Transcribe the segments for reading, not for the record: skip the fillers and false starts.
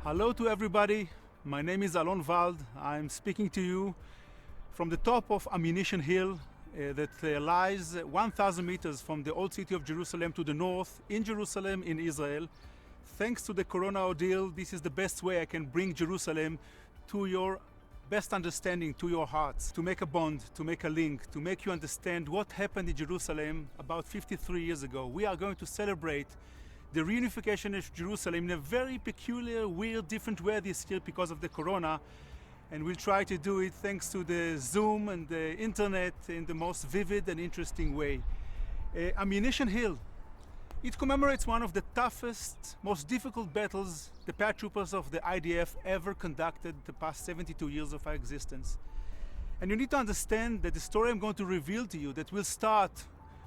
Hello to everybody. My name is Alon Wald. I'm speaking to you from the top of Ammunition Hill that lies 1,000 meters from the old city of Jerusalem to the north in Jerusalem in Israel. Thanks to the Corona ordeal, this is the best way I can bring Jerusalem to your best understanding, to your hearts, to make a bond, to make a link, to make you understand what happened in Jerusalem about 53 years ago. We are going to celebrate the reunification of Jerusalem in a very peculiar, weird, different way this year because of the Corona. And we'll try to do it thanks to the Zoom and the internet in the most vivid and interesting way. Ammunition Hill. It commemorates one of the toughest, most difficult battles the paratroopers of the IDF ever conducted the past 72 years of our existence. And you need to understand that the story I'm going to reveal to you, that will start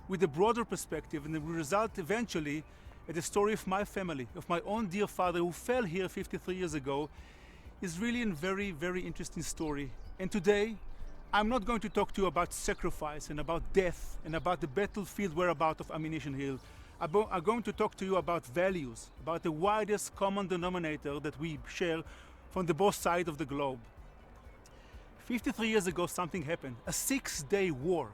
with a broader perspective and it will result eventually at the story of my family, of my own dear father who fell here 53 years ago, is really a very, very interesting story. And today, I'm not going to talk to you about sacrifice and about death and about the battlefield whereabout of Ammunition Hill. I'm going to talk to you about values, about the widest common denominator that we share from the both sides of the globe. 53 years ago, something happened, a 6-day war.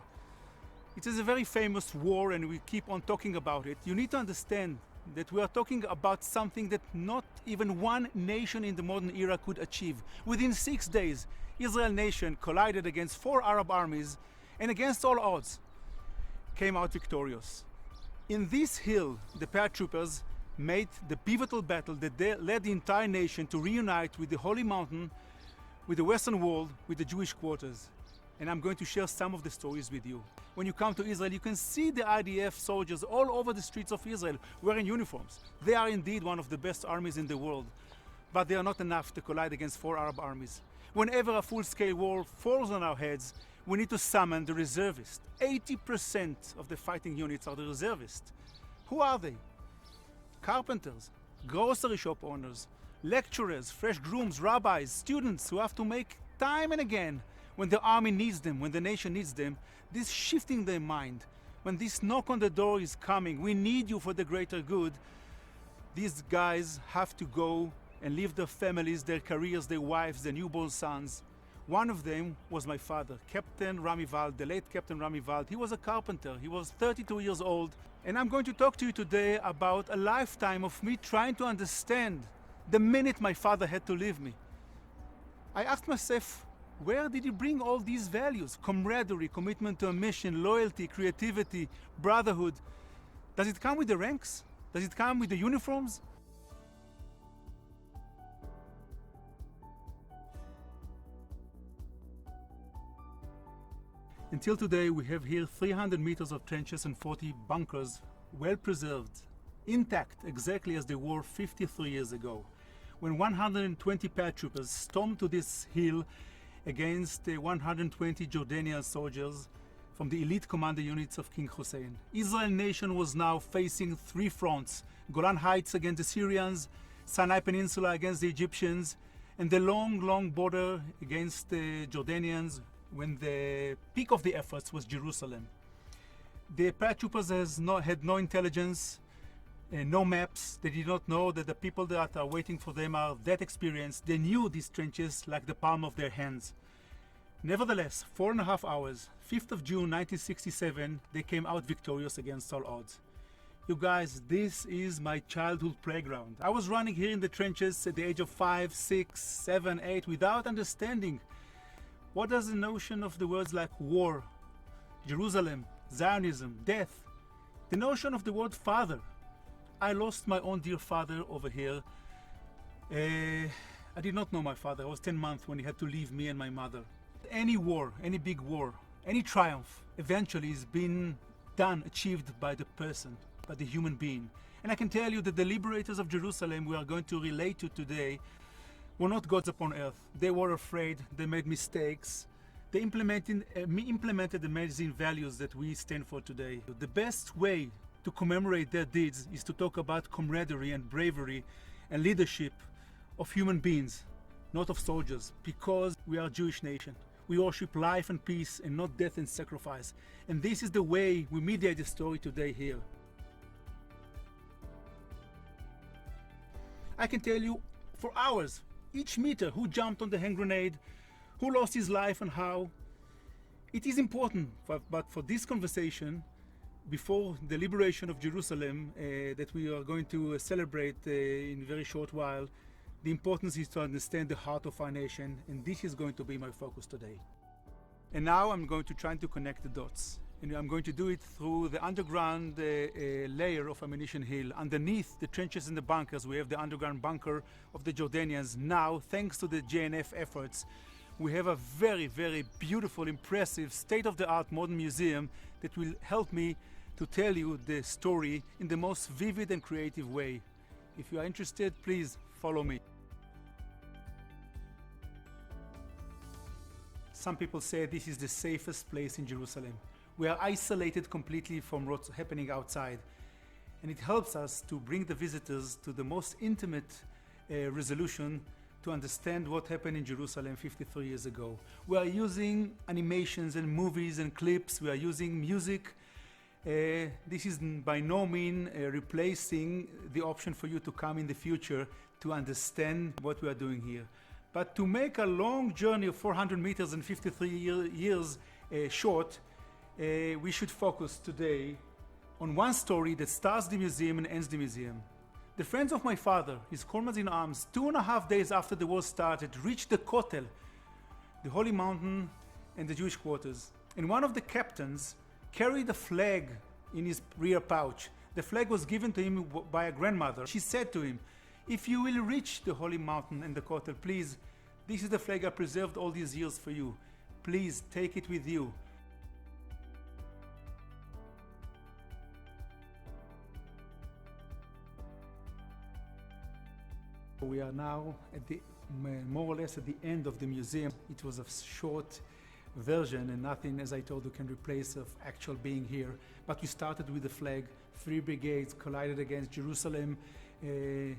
It is a very famous war and we keep on talking about it. You need to understand that we are talking about something that not even one nation in the modern era could achieve. Within 6 days, Israel nation collided against 4 Arab armies and against all odds came out victorious. In this hill, the paratroopers made the pivotal battle that led the entire nation to reunite with the Holy Mountain, with the Western Wall, with the Jewish quarters. And I'm going to share some of the stories with you. When you come to Israel, you can see the IDF soldiers all over the streets of Israel wearing uniforms. They are indeed one of the best armies in the world, but they are not enough to collide against 4 Arab armies. Whenever a full-scale war falls on our heads, we need to summon the reservists. 80% of the fighting units are the reservists. Who are they? Carpenters, grocery shop owners, lecturers, fresh grooms, rabbis, students who have to make time and again when the army needs them, when the nation needs them, this shifting their mind, when this knock on the door is coming, we need you for the greater good, these guys have to go and leave their families, their careers, their wives, their newborn sons. One of them was my father, Captain Rami Wald, the late Captain Rami Wald. He was a carpenter, he was 32 years old, and I'm going to talk to you today about a lifetime of me trying to understand the minute my father had to leave me. I asked myself, where did he bring all these values? Camaraderie, commitment to a mission, loyalty, creativity, brotherhood. Does it come with the ranks? Does it come with the uniforms? Until today, we have here 300 meters of trenches and 40 bunkers, well preserved, intact, exactly as they were 53 years ago, when 120 paratroopers stormed to this hill against 120 Jordanian soldiers from the elite commander units of King Hussein. Israel nation was now facing 3 fronts: Golan Heights against the Syrians, Sinai Peninsula against the Egyptians, and the long border against the Jordanians, when the peak of the efforts was Jerusalem. The paratroopers had no intelligence, no maps. They did not know that the people that are waiting for them are that experienced. They knew these trenches like the palm of their hands. Nevertheless, 4.5 hours, 5th of June 1967, they came out victorious against all odds. You guys, this is my childhood playground. I was running here in the trenches at the age of 5, 6, 7, 8 without understanding what does the notion of the words like war, Jerusalem, Zionism, death, the notion of the word father. I lost my own dear father over here. I did not know my father. I was 10 months when he had to leave me and my mother. Any war, any big war, any triumph eventually is being done, achieved by the person, by the human being. And I can tell you that the liberators of Jerusalem we are going to relate to today were not gods upon earth. They were afraid, they made mistakes. They implemented amazing values that we stand for today. The best way to commemorate their deeds is to talk about camaraderie and bravery and leadership of human beings, not of soldiers, because we are a Jewish nation. We worship life and peace and not death and sacrifice. And this is the way we mediate the story today here. I can tell you for hours, each meter, who jumped on the hand grenade, who lost his life and how. It is important, but for this conversation, before the liberation of Jerusalem that we are going to celebrate in a very short while, the importance is to understand the heart of our nation, and this is going to be my focus today. And now I'm going to try to connect the dots. And I'm going to do it through the underground layer of Ammunition Hill. Underneath the trenches and the bunkers, we have the underground bunker of the Jordanians. Now, thanks to the JNF efforts, we have a very, very beautiful, impressive, state-of-the-art modern museum that will help me to tell you the story in the most vivid and creative way. If you are interested, please follow me. Some people say this is the safest place in Jerusalem. We are isolated completely from what's happening outside. And it helps us to bring the visitors to the most intimate resolution to understand what happened in Jerusalem 53 years ago. We are using animations and movies and clips. We are using music. This is by no means replacing the option for you to come in the future to understand what we are doing here. But to make a long journey of 400 meters and 53 years short, we should focus today on one story that starts the museum and ends the museum. The friends of my father, his comrades in arms, 2.5 days after the war started, reached the Kotel, the Holy Mountain and the Jewish quarters. And one of the captains carried a flag in his rear pouch. The flag was given to him by a grandmother. She said to him, "If you will reach the Holy Mountain and the Kotel, please, this is the flag I preserved all these years for you. Please take it with you." We are now at the more or less at the end of the museum. It was a short version and nothing, as I told you, can replace of actual being here. But we started with the flag. 3 brigades collided against Jerusalem, a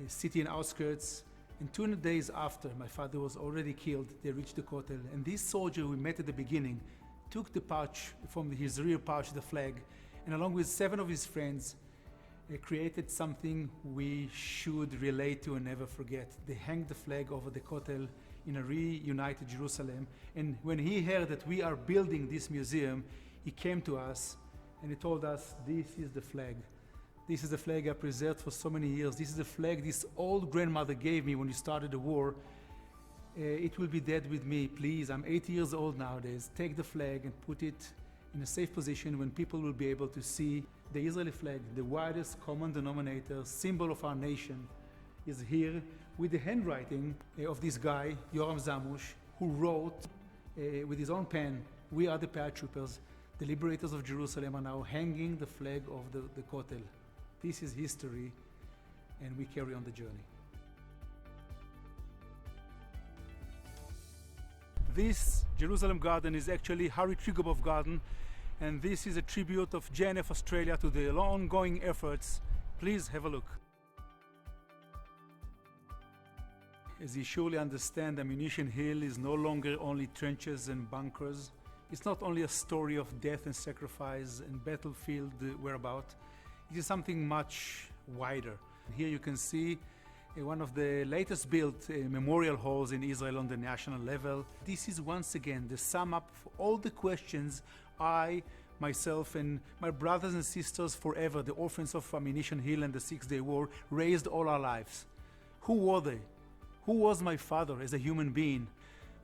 city and outskirts. And 2 days after my father was already killed, they reached the Kotel. And this soldier we met at the beginning took the pouch from his rear pouch, the flag, and along with 7 of his friends, created something we should relate to and never forget. They hanged the flag over the Kotel in a reunited Jerusalem. And when he heard that we are building this museum, he came to us and he told us, "This is the flag. This is the flag I preserved for so many years. This is the flag this old grandmother gave me when we started the war. It will be dead with me. Please, I'm 80 years old nowadays. Take the flag and put it in a safe position when people will be able to see the Israeli flag, the widest common denominator, symbol of our nation, is here with the handwriting of this guy, Yoram Zamush, who wrote with his own pen, 'We are the paratroopers. The liberators of Jerusalem are now hanging the flag of the Kotel.' This is history, and we carry on the journey." This Jerusalem garden is actually Harry Trigobov garden, and this is a tribute of JNF Australia to the ongoing efforts. Please have a look. As you surely understand, Ammunition Hill is no longer only trenches and bunkers. It's not only a story of death and sacrifice and battlefield whereabout. It is something much wider. Here you can see one of the latest built memorial halls in Israel on the national level. This is once again the sum up for all the questions I, myself, and my brothers and sisters forever, the orphans of Ammunition Hill and the 6-Day War, raised all our lives. Who were they? Who was my father as a human being?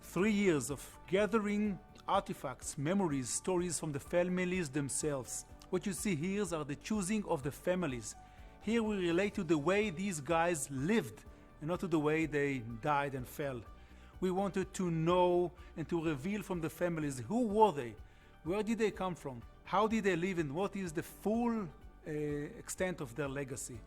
3 years of gathering artifacts, memories, stories from the families themselves. What you see here are the choosing of the families. Here we relate to the way these guys lived and not to the way they died and fell. We wanted to know and to reveal from the families who were they, where did they come from, how did they live, and what is the full extent of their legacy.